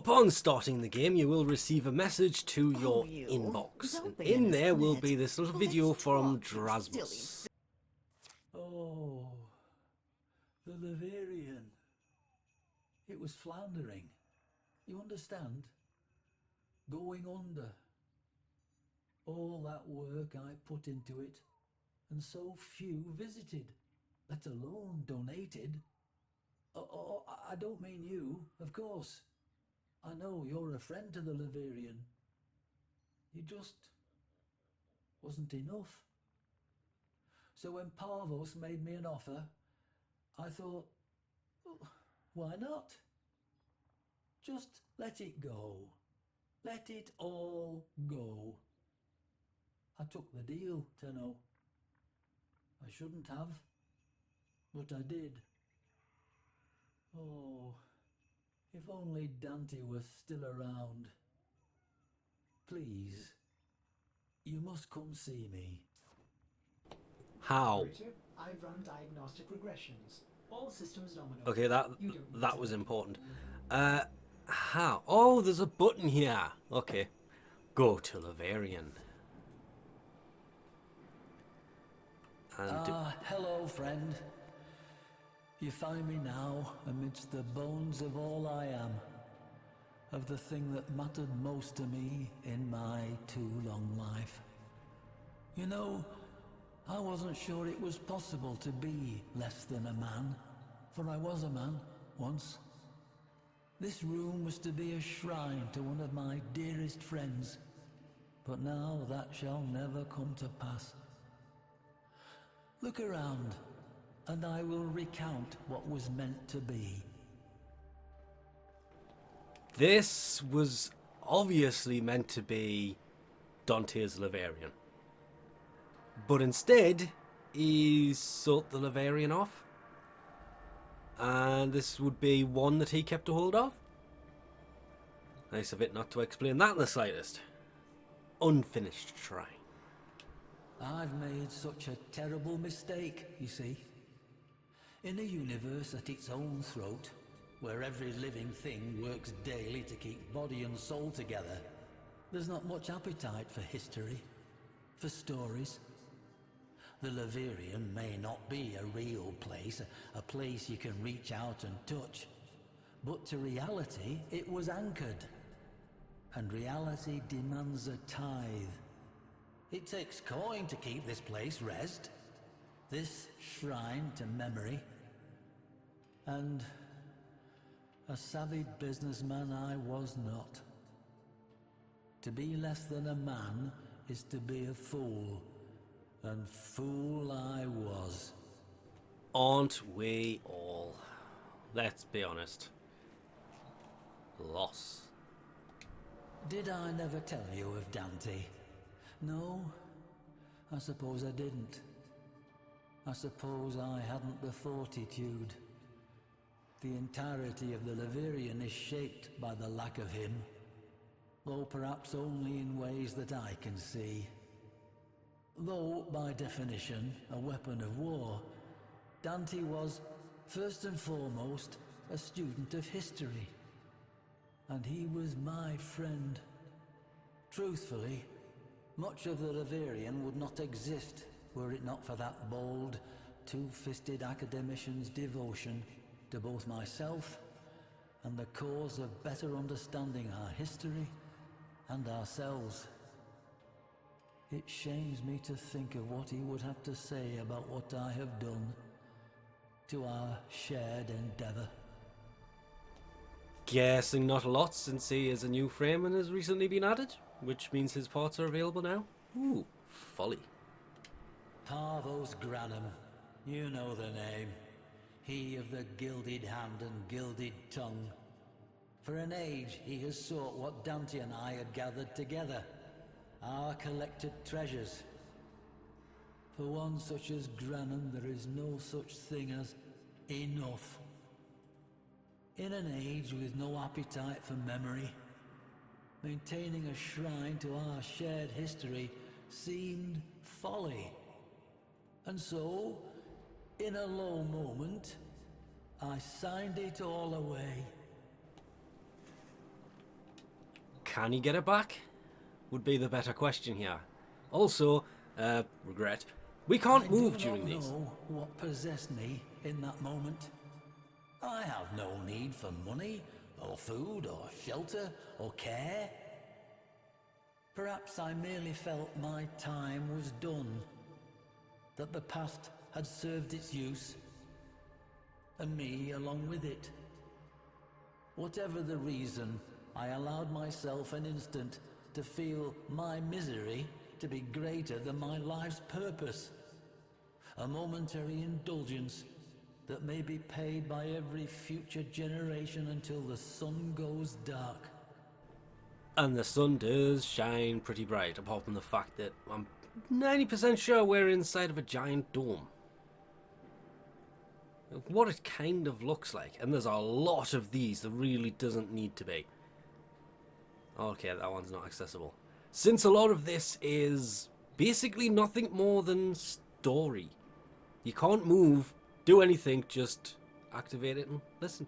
Upon starting the game, you will receive a message to your inbox. And in there will be this little video from Drusus. Oh, the Leverian. It was floundering. You understand? Going under. All that work I put into it, and so few visited, let alone donated. Oh, I don't mean you, of course. I know you're a friend to the Leverian. You just wasn't enough. So when Parvos made me an offer, I thought, well, why not? Just let it go. Let it all go. I took the deal, Tenno. I shouldn't have, but I did. Oh, if only Dante was still around. Please, you must come see me. How? I've run diagnostic regressions. All systems nominal. Okay, that was important. How? Oh, there's a button here. Okay. Go to Leverian. Hello, friend. You find me now amidst the bones of all I am, of the thing that mattered most to me in my too long life. You know, I wasn't sure it was possible to be less than a man, for I was a man once. This room was to be a shrine to one of my dearest friends, but now that shall never come to pass. Look around, and I will recount what was meant to be. This was obviously meant to be Dante's Leverian. But instead, he sought the Leverian off. And this would be one that he kept a hold of. Nice of it not to explain that in the slightest. Unfinished shrine. I've made such a terrible mistake, you see. In a universe at its own throat, where every living thing works daily to keep body and soul together, there's not much appetite for history, for stories. The Leverian may not be a real place, a place you can reach out and touch, but to reality it was anchored. And reality demands a tithe. It takes coin to keep this place rest, this shrine to memory. And a savvy businessman I was not. To be less than a man is to be a fool, and fool I was. Aren't we all? Let's be honest. Loss. Did I never tell you of Dante? No, I suppose I didn't. I suppose I hadn't the fortitude. The entirety of the Leverian is shaped by the lack of him, though perhaps only in ways that I can see. Though, by definition, a weapon of war, Dante was, first and foremost, a student of history. And he was my friend. Truthfully, much of the Leverian would not exist were it not for that bold, two-fisted academician's devotion to both myself and the cause of better understanding our history and ourselves. It shames me to think of what he would have to say about what I have done to our shared endeavour. Guessing not a lot, since he is a new frame and has recently been added, which means his parts are available now. Ooh, folly. Parvos Granum, you know the name. He of the gilded hand and gilded tongue. For an age he has sought what Dante and I had gathered together, our collected treasures. For one such as Granum there is no such thing as enough. In an age with no appetite for memory, maintaining a shrine to our shared history seemed folly. And so, in a low moment, I signed it all away. can he get it back? Would be the better question here. Also, regret, we can't move during these. I do not know what possessed me in that moment. I have no need for money, or food, or shelter, or care. Perhaps I merely felt my time was done, that the past had served its use, and me along with it. Whatever the reason, I allowed myself an instant to feel my misery to be greater than my life's purpose. A momentary indulgence that may be paid by every future generation until the sun goes dark. And the sun does shine pretty bright, apart from the fact that I'm 90% sure we're inside of a giant dome. What it kind of looks like, and there's a lot of these, there really doesn't need to be. Okay, that one's not accessible. Since a lot of this is basically nothing more than story. You can't move, do anything, just activate it and listen.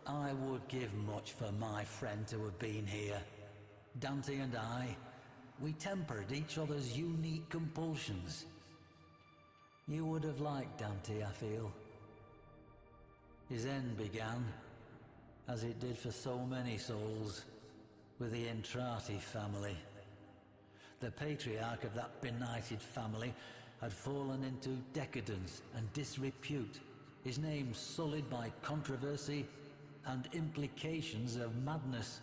I would give much for my friend to have been here. Dante and I, we tempered each other's unique compulsions. You would have liked Dante, I feel. His end began, as it did for so many souls, with the Entrati family. The patriarch of that benighted family had fallen into decadence and disrepute, his name sullied by controversy and implications of madness.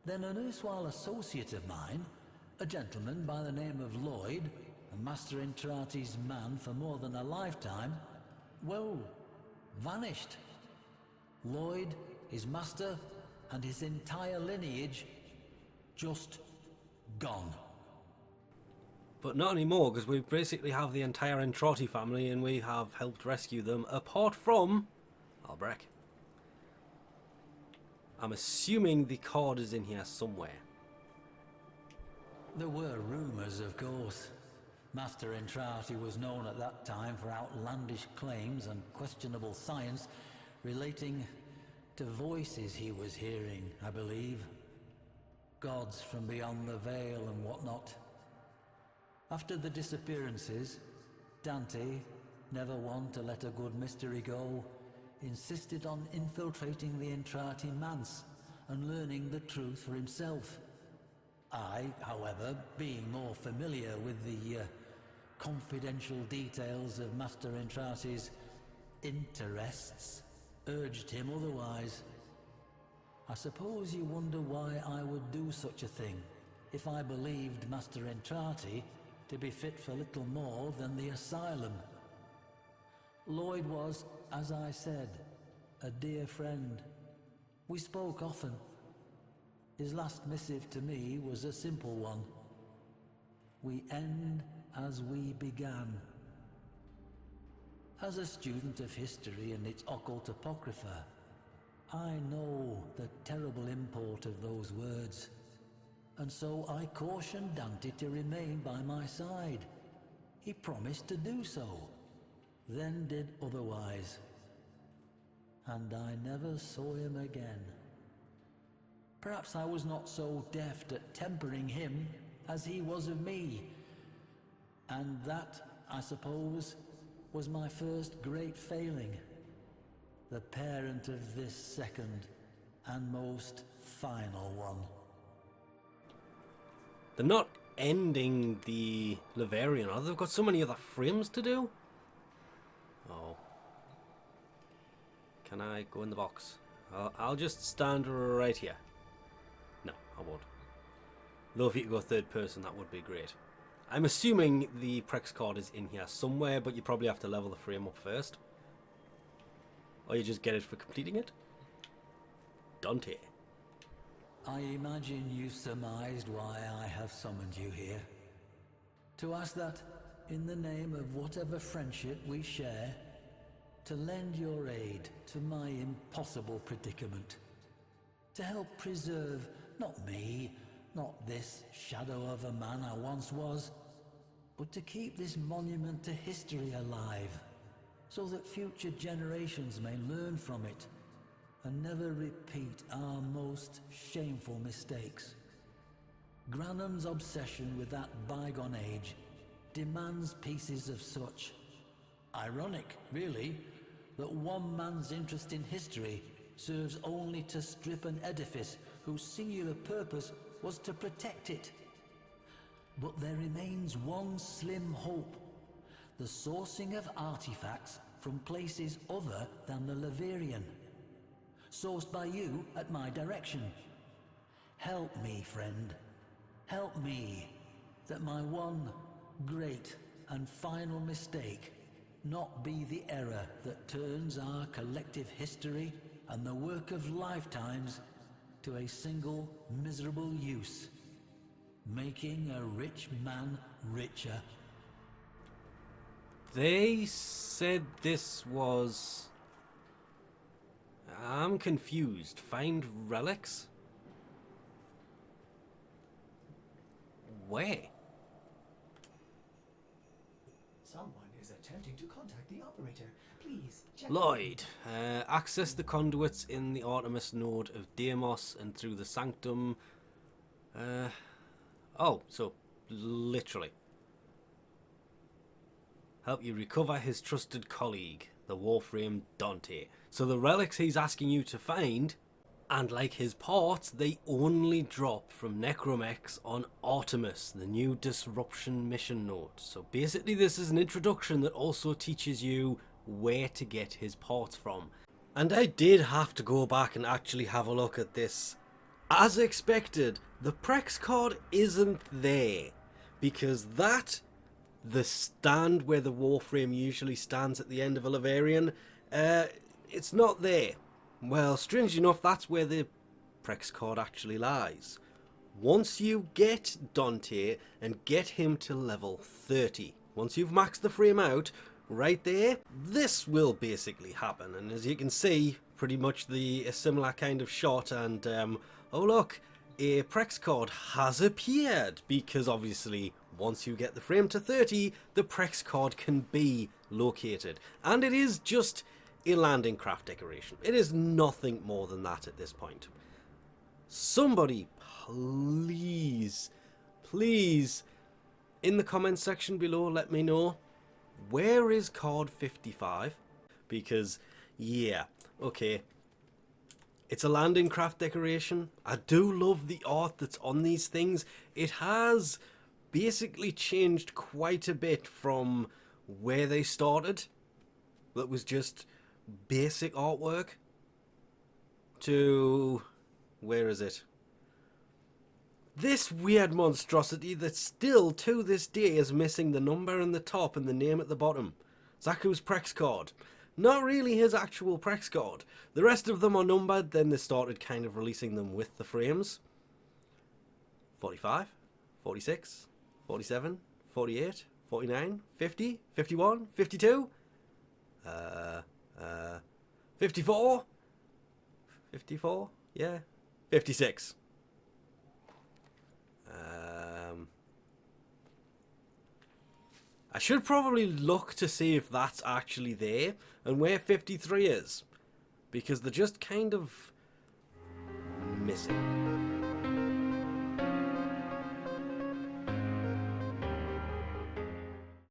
Then an erstwhile associate of mine, a gentleman by the name of Lloyd, a Master Entrati's man for more than a lifetime, well, vanished. Lloyd, his master, and his entire lineage, just gone. But not anymore, because we basically have the entire Entrati family and we have helped rescue them, apart from Albrecht. I'm assuming the card is in here somewhere. There were rumours, of course. Master Entrati was known at that time for outlandish claims and questionable science relating to voices he was hearing, I believe. Gods from beyond the veil and whatnot. After the disappearances, Dante, never one to let a good mystery go, insisted on infiltrating the Entrati manse and learning the truth for himself. I, however, being more familiar with the confidential details of Master Entrati's interests, urged him otherwise. I suppose you wonder why I would do such a thing, if I believed Master Entrati to be fit for little more than the asylum. Lloyd was, as I said, a dear friend. We spoke often. His last missive to me was a simple one. We end as we began. As a student of history and its occult apocrypha, I know the terrible import of those words, and so I cautioned Dante to remain by my side. He promised to do so, then did otherwise, and I never saw him again. Perhaps I was not so deft at tempering him as he was of me, and that, I suppose, was my first great failing, the parent of this second and most final one. They're not ending the Leverian, are they? They've got so many other frames to do. Oh. Can I go in the box? I'll just stand right here. No, I won't. Though if you could go third person, that would be great. I'm assuming the Prex card is in here somewhere, but you probably have to level the frame up first. Or you just get it for completing it. Dante. I imagine you surmised why I have summoned you here. To ask that, in the name of whatever friendship we share, to lend your aid to my impossible predicament. To help preserve, not me, not this shadow of a man I once was, but to keep this monument to history alive, so that future generations may learn from it and never repeat our most shameful mistakes. Granum's obsession with that bygone age demands pieces of such. Ironic, really, that one man's interest in history serves only to strip an edifice whose singular purpose was to protect it. But there remains one slim hope: the sourcing of artifacts from places other than the Leverian, sourced by you at my direction. Help me, friend. Help me, that my one great and final mistake not be the error that turns our collective history and the work of lifetimes to a single miserable use, making a rich man richer. They said this was... I'm confused. Find relics? Where? Someone is attempting to contact the operator. Please check. Lloyd, access the conduits in the Artemis node of Deimos and through the sanctum. Oh, so literally. Help you recover his trusted colleague, the Warframe Dante. So the relics he's asking you to find, and like his parts, they only drop from Necromex on Artemis, the new disruption mission node. So basically this is an introduction that also teaches you where to get his parts from. And I did have to go back and actually have a look at this. As expected, the Prex card isn't there, because the stand where the Warframe usually stands at the end of a Leverian, it's not there. Well, strangely enough, that's where the Prex card actually lies. Once you get Dante and get him to level 30, once you've maxed the frame out, right there, this will basically happen. And as you can see, pretty much a similar kind of shot, and oh look, a Prex card has appeared, because obviously once you get the frame to 30, the Prex card can be located. And it is just a landing craft decoration. It is nothing more than that at this point. Somebody, please, in the comments section below, let me know, where is card 55? Because, yeah, okay, it's a landing craft decoration. I do love the art that's on these things. It has basically changed quite a bit from where they started. That was just basic artwork to, where is it? This weird monstrosity that still to this day is missing the number in the top and the name at the bottom. Zaku's Prex card. Not really his actual Prex card. The rest of them are numbered, then they started kind of releasing them with the frames. 45, 46, 47, 48, 49, 50, 51, 52, 54, 54, yeah, 56. I should probably look to see if that's actually there and where 53 is, because they're just kind of missing.